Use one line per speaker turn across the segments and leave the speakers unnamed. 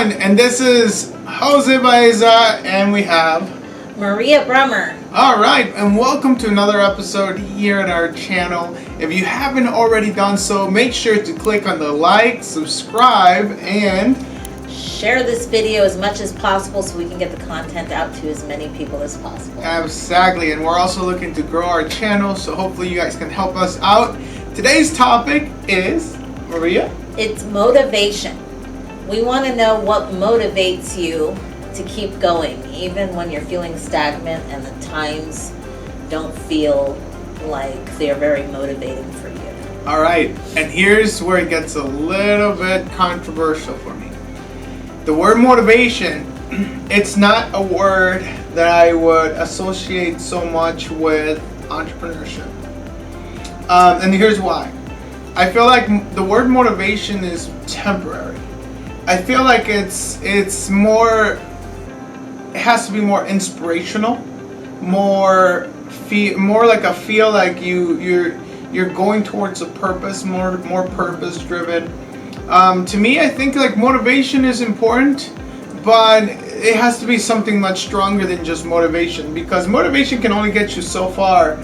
everyone, and this is Jose Baeza, and we have
Maria Bruemmer.
Alright, and welcome to another episode here at our channel. If you haven't already done so, make sure to click on the like, subscribe, and
share this video as much as possible so we can get the content out to as many people as possible.
Exactly, and we're also looking to grow our channel, so hopefully you guys can help us out. Today's topic is, Maria?
It's motivation. We want to know what motivates you to keep going, even when you're feeling stagnant and the times don't feel like they're very motivating for you.
Alright, and here's where it gets a little bit controversial for me. The word motivation, it's not a word that I would associate so much with entrepreneurship. And here's why. I feel like the word motivation is temporary. I feel like it's more, it has to be more inspirational, more like a feel like you're going towards a purpose, more purpose driven. To me, I think like motivation is important, but it has to be something much stronger than just motivation, because motivation can only get you so far,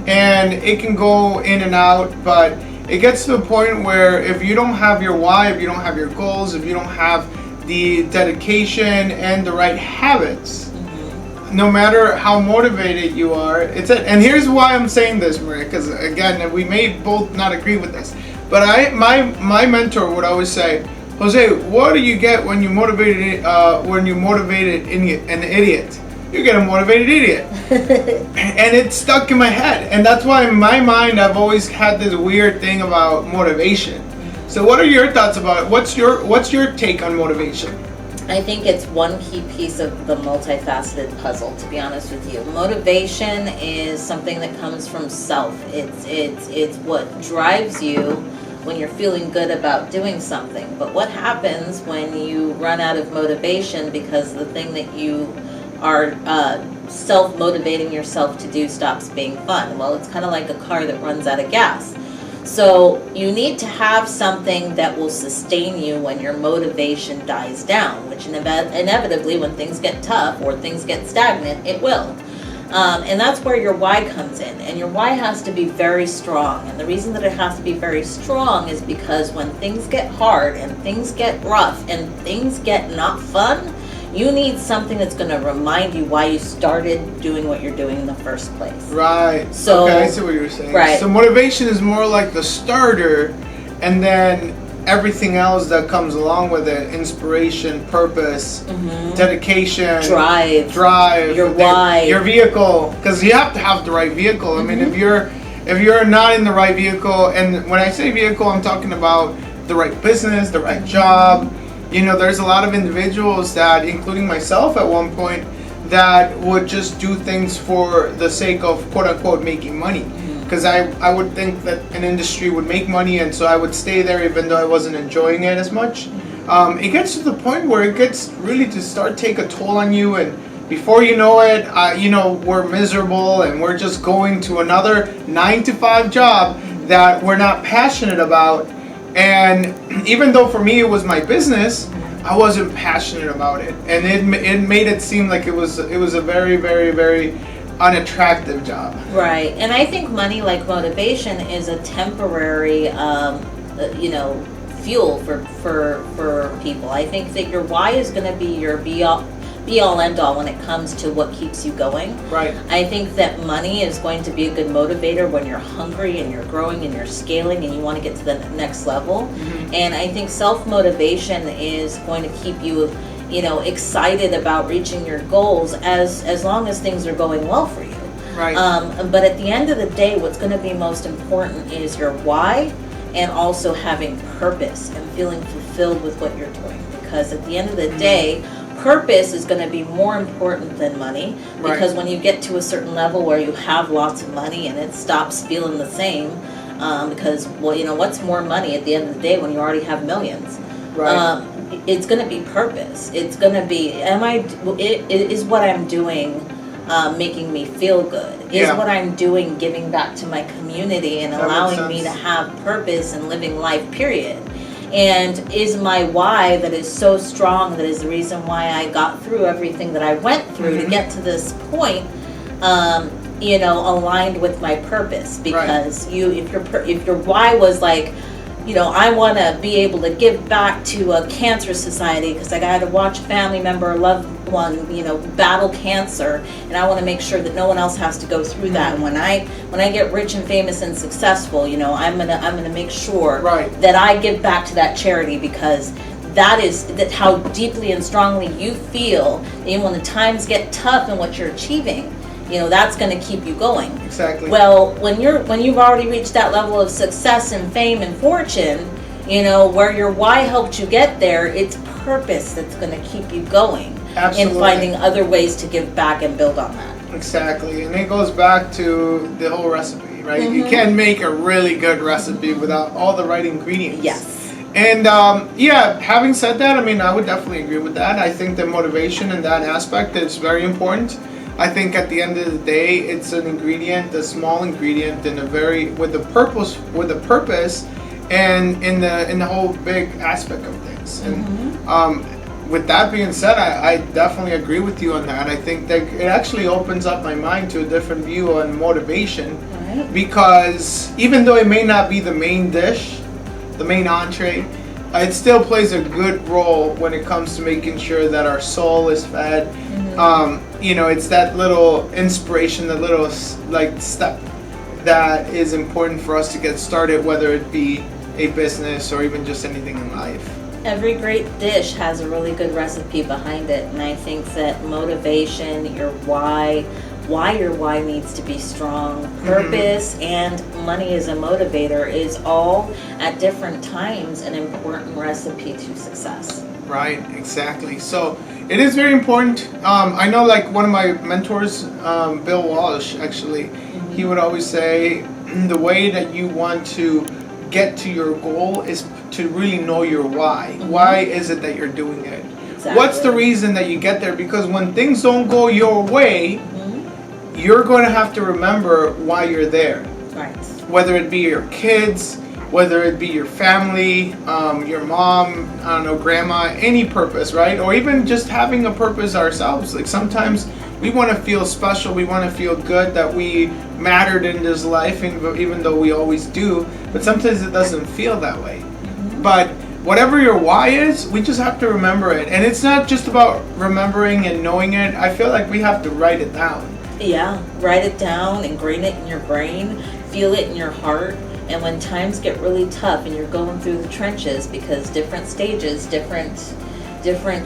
and it can go in and out, but it gets to the point where if you don't have your why, if you don't have your goals, if you don't have the dedication and the right habits, no matter how motivated you are, it's it. And here's why I'm saying this, Maria, because again, we may both not agree with this, but my mentor would always say, Jose, what do you get when you motivated an idiot? You get a motivated idiot. And it stuck in my head, and that's why in my mind I've always had this weird thing about motivation. So what are your thoughts about it? What's your take on motivation?
I think it's one key piece of the multifaceted puzzle, to be honest with you. Motivation is something that comes from self. It's what drives you when you're feeling good about doing something. But what happens when you run out of motivation because the thing that you are self-motivating yourself to do stops being fun? Well, it's kind of like a car that runs out of gas. So you need to have something that will sustain you when your motivation dies down, which inevitably when things get tough or things get stagnant, it will. And that's where your why comes in. And your why has to be very strong. And the reason that it has to be very strong is because when things get hard and things get rough and things get not fun, you need something that's going to remind you why you started doing what you're doing in the first place.
Right.
So,
okay, I see what you're saying.
Right.
So motivation is more like the starter, and then everything else that comes along with it: inspiration, purpose, dedication, drive,
your why,
your vehicle. Because you have to have the right vehicle. I mean, if you're not in the right vehicle, and when I say vehicle, I'm talking about the right business, the right job. You know, there's a lot of individuals that, including myself at one point, that would just do things for the sake of quote-unquote making money. Because I would think that an industry would make money, and so I would stay there even though I wasn't enjoying it as much. It gets to the point where it gets really to start take a toll on you, and before you know it, we're miserable and we're just going to another 9-to-5 job that we're not passionate about. And even though for me it was my business, I wasn't passionate about it, and it made it seem like it was a very, very, very unattractive job.
Right. And I think money, like motivation, is a temporary fuel for people. I think that your why is going to be your be all end all when it comes to what keeps you going.
Right.
I think that money is going to be a good motivator when you're hungry and you're growing and you're scaling and you want to get to the next level. And I think self-motivation is going to keep you, excited about reaching your goals as long as things are going well for you.
Right.
But at the end of the day, what's going to be most important is your why, and also having purpose and feeling fulfilled with what you're doing. Because at the end of the day, purpose is going to be more important than money, because when you get to a certain level where you have lots of money and it stops feeling the same, because what's more money at the end of the day when you already have millions?
Right.
It's going to be purpose. It's going to be, is what I'm doing making me feel good? Is what I'm doing giving back to my community and allowing me to have purpose and living life, period? And is my why that is so strong, that is the reason why I got through everything that I went through to get to this point, aligned with my purpose? Because if your why was like, I want to be able to give back to a cancer society because I got to watch a family member or loved one, battle cancer, and I want to make sure that no one else has to go through that. And when I get rich and famous and successful, I'm gonna make sure that I give back to that charity, because that's how deeply and strongly you feel. Even when the times get tough and what you're achieving, that's going to keep you going.
Exactly.
Well, when you've already reached that level of success and fame and fortune, where your why helped you get there, it's purpose that's going to keep you going.
Absolutely.
And finding other ways to give back and build on that.
Exactly. And it goes back to the whole recipe, right? You can't make a really good recipe without all the right ingredients.
Yes.
And having said that, I would definitely agree with that. I think the motivation in that aspect is very important. I think at the end of the day, it's an ingredient, a small ingredient, and with a purpose, and in the whole big aspect of things. And with that being said, I definitely agree with you on that. I think that it actually opens up my mind to a different view on motivation, because even though it may not be the main dish, the main entree, it still plays a good role when it comes to making sure that our soul is fed. It's that little inspiration, that little step that is important for us to get started, whether it be a business or even just anything in life.
Every great dish has a really good recipe behind it, and I think that motivation, your why your why needs to be strong, purpose, and money as a motivator is all at different times an important recipe to success.
Right, exactly. So it is very important. I know, like, one of my mentors, Bill Walsh, actually, he would always say the way that you want to get to your goal is to really know your why. Why is it that you're doing it? Exactly. What's the reason that you get there? Because when things don't go your way, you're going to have to remember why you're there.
Right.
Whether it be your kids, whether it be your family, your mom, I don't know, grandma, any purpose, right? Or even just having a purpose ourselves. Like, sometimes we want to feel special, we want to feel good that we mattered in this life, even though we always do, but sometimes it doesn't feel that way. But whatever your why is, we just have to remember it. And it's not just about remembering and knowing it. I feel like we have to write it down.
Yeah, write it down, ingrain it in your brain, feel it in your heart. And when times get really tough and you're going through the trenches, because different stages, different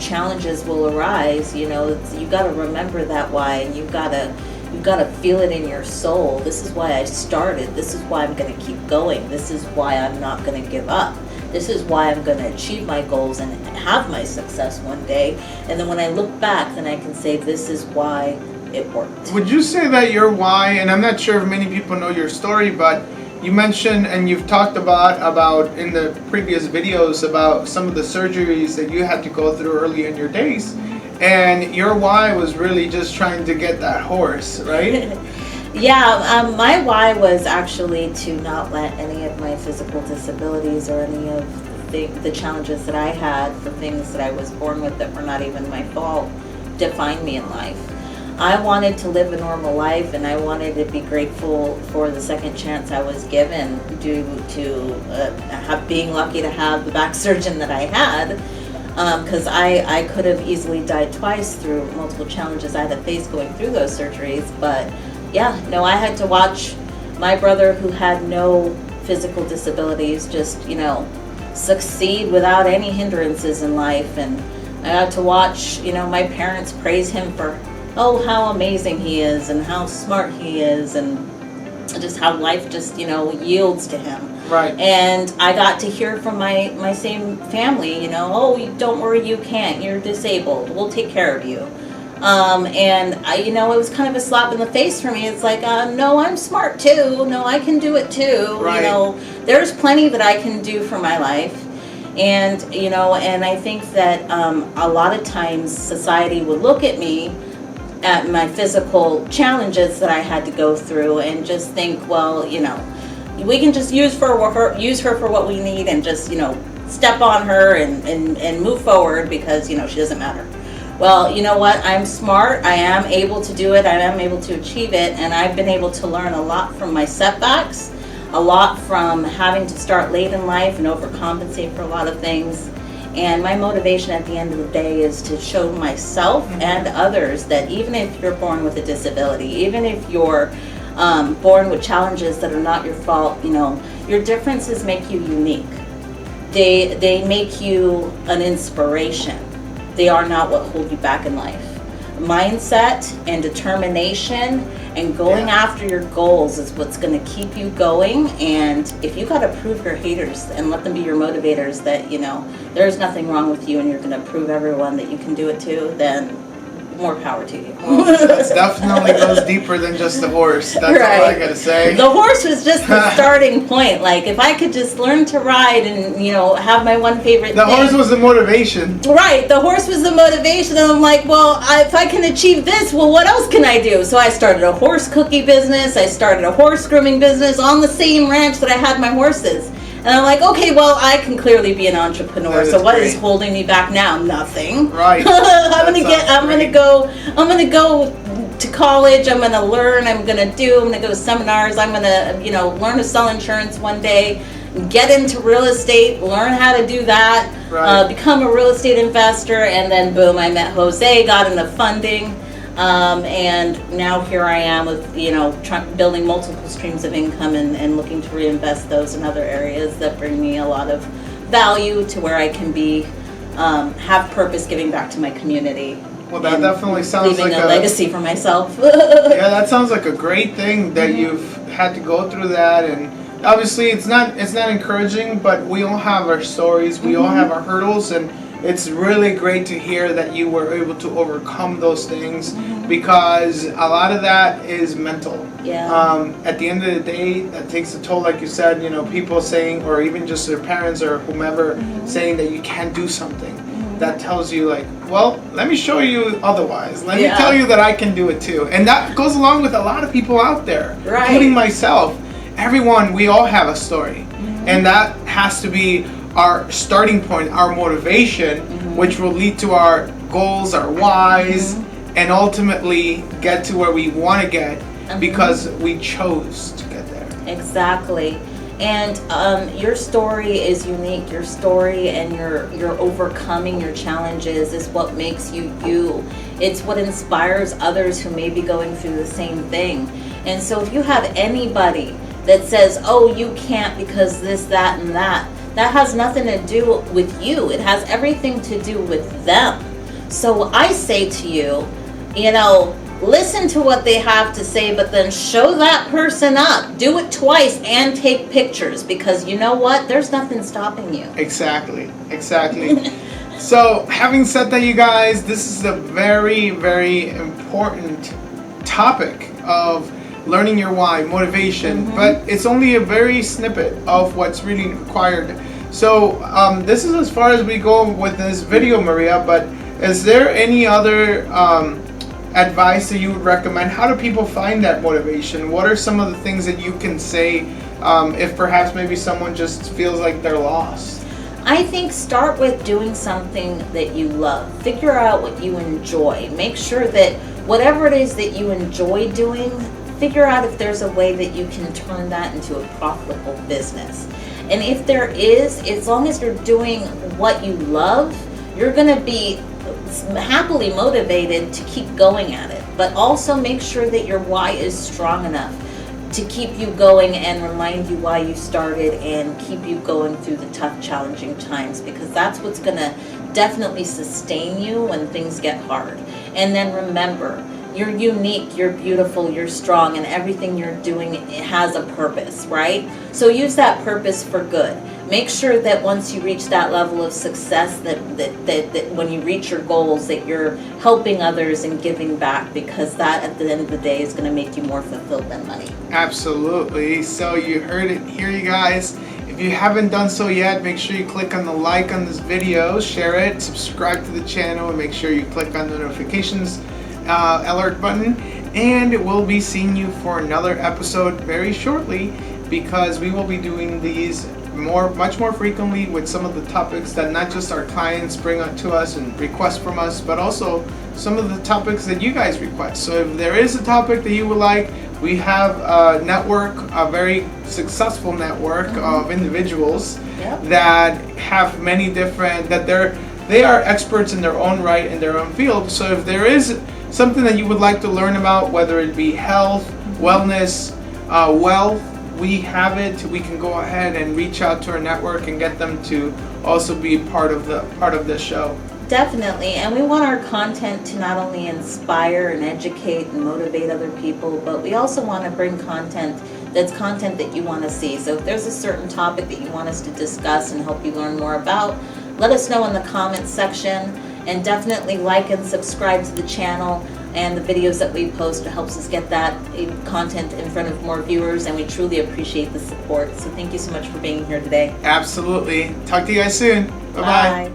challenges will arise, you got to remember that why, and you've got to feel it in your soul. This is why I started. This is why I'm going to keep going. This is why I'm not going to give up. This is why I'm going to achieve my goals and have my success one day. And then when I look back, then I can say, this is why it worked.
Would you say that your why, and I'm not sure if many people know your story, but you mentioned and you've talked about in the previous videos about some of the surgeries that you had to go through early in your days, and your why was really just trying to get that horse, right?
Yeah, my why was actually to not let any of my physical disabilities or any of the challenges that I had for things that I was born with that were not even my fault define me in life. I wanted to live a normal life, and I wanted to be grateful for the second chance I was given due to being lucky to have the back surgeon that I had, because I could have easily died twice through multiple challenges I had to face going through those surgeries. But I had to watch my brother, who had no physical disabilities, just succeed without any hindrances in life, and I got to watch my parents praise him for how amazing he is and how smart he is and just how life just yields to him.
Right.
And I got to hear from my same family, don't worry, you can't, you're disabled, we'll take care of you. And it was kind of a slap in the face for me. It's like, no, I'm smart too, no, I can do it too.
Right.
There's plenty that I can do for my life. And and I think that a lot of times society would look at me, at my physical challenges that I had to go through, and just think, well, we can just use her for what we need, and just step on her and move forward because, she doesn't matter. Well, you know what? I'm smart. I am able to do it. I am able to achieve it. And I've been able to learn a lot from my setbacks, a lot from having to start late in life and overcompensate for a lot of things. And my motivation at the end of the day is to show myself and others that even if you're born with a disability, even if you're born with challenges that are not your fault, your differences make you unique. They make you an inspiration. They are not what hold you back in life. Mindset and determination and going after your goals is what's going to keep you going. And if you got to prove your haters and let them be your motivators that, there's nothing wrong with you and you're going to prove everyone that you can do it too, then more power to you.
Well, that definitely goes deeper than just the horse. That's
right.
all I gotta say.
The horse was just the starting point. Like, if I could just learn to ride and, have my one favorite
The
thing.
horse was the motivation.
Right, the horse was the motivation. And I'm like, well, if I can achieve this, well, what else can I do? So I started a horse cookie business. I started a horse grooming business on the same ranch that I had my horses. And I'm like, okay, well, I can clearly be an entrepreneur. So what is holding me back now? Nothing.
Right.
I'm gonna go to college. I'm gonna learn. I'm gonna go to seminars. I'm gonna, learn to sell insurance one day. Get into real estate. Learn how to do that.
Right.
Become a real estate investor. And then boom, I met Jose. Got into funding. And now here I am with, building multiple streams of income and looking to reinvest those in other areas that bring me a lot of value to where I can be, have purpose giving back to my community.
Well, that definitely sounds
leaving
like
a legacy for myself.
Yeah, that sounds like a great thing that you've had to go through that. And obviously it's not encouraging, but we all have our stories, we all have our hurdles, and it's really great to hear that you were able to overcome those things because a lot of that is mental.
Yeah.
At the end of the day, that takes a toll, like you said, people saying, or even just their parents or whomever saying that you can't do something. That tells you like, well, let me show you otherwise. Let me tell you that I can do it too. And that goes along with a lot of people out there, including myself. Everyone, we all have a story. And that has to be our starting point, our motivation, which will lead to our goals, our whys, and ultimately get to where we want to get because we chose to get there.
Exactly. And your story is unique. Your story and your overcoming your challenges is what makes you you. It's what inspires others who may be going through the same thing. And so if you have anybody that says, oh, you can't because this, that, and that has nothing to do with you. It has everything to do with them. So I say to you, listen to what they have to say, but then show that person up. Do it twice and take pictures because you know what? There's nothing stopping you.
Exactly. So having said that, you guys, this is a very, very important topic of learning your why, motivation, but it's only a very snippet of what's really required. So this is as far as we go with this video, Maria, but is there any other advice that you would recommend? How do people find that motivation? What are some of the things that you can say if perhaps maybe someone just feels like they're lost?
I think start with doing something that you love. Figure out what you enjoy. Make sure that whatever it is that you enjoy doing, figure out if there's a way that you can turn that into a profitable business. And if there is, as long as you're doing what you love, you're going to be happily motivated to keep going at it. But also make sure that your why is strong enough to keep you going and remind you why you started and keep you going through the tough, challenging times, because that's what's going to definitely sustain you when things get hard. And then remember, you're unique, you're beautiful, you're strong, and everything you're doing has a purpose, right? So use that purpose for good. Make sure that once you reach that level of success, that when you reach your goals, that you're helping others and giving back, because that at the end of the day is going to make you more fulfilled than money.
Absolutely. So you heard it here, you guys. If you haven't done so yet, make sure you click on the like on this video, share it, subscribe to the channel, and make sure you click on the notifications alert button, and we'll be seeing you for another episode very shortly, because we will be doing these much more frequently with some of the topics that not just our clients bring up to us and request from us, but also some of the topics that you guys request. So if there is a topic that you would like, we have a network, a very successful network of individuals that have many different, they are experts in their own right, in their own field. So if there is something that you would like to learn about, whether it be health, wellness, wealth, we have it. We can go ahead and reach out to our network and get them to also be part of the show.
Definitely, and we want our content to not only inspire and educate and motivate other people, but we also want to bring content that you want to see. So if there's a certain topic that you want us to discuss and help you learn more about, let us know in the comments section, and definitely like and subscribe to the channel and the videos that we post. It helps us get that content in front of more viewers, and we truly appreciate the support. So thank you so much for being here today.
Absolutely. Talk to you guys soon. Bye-bye.
Bye.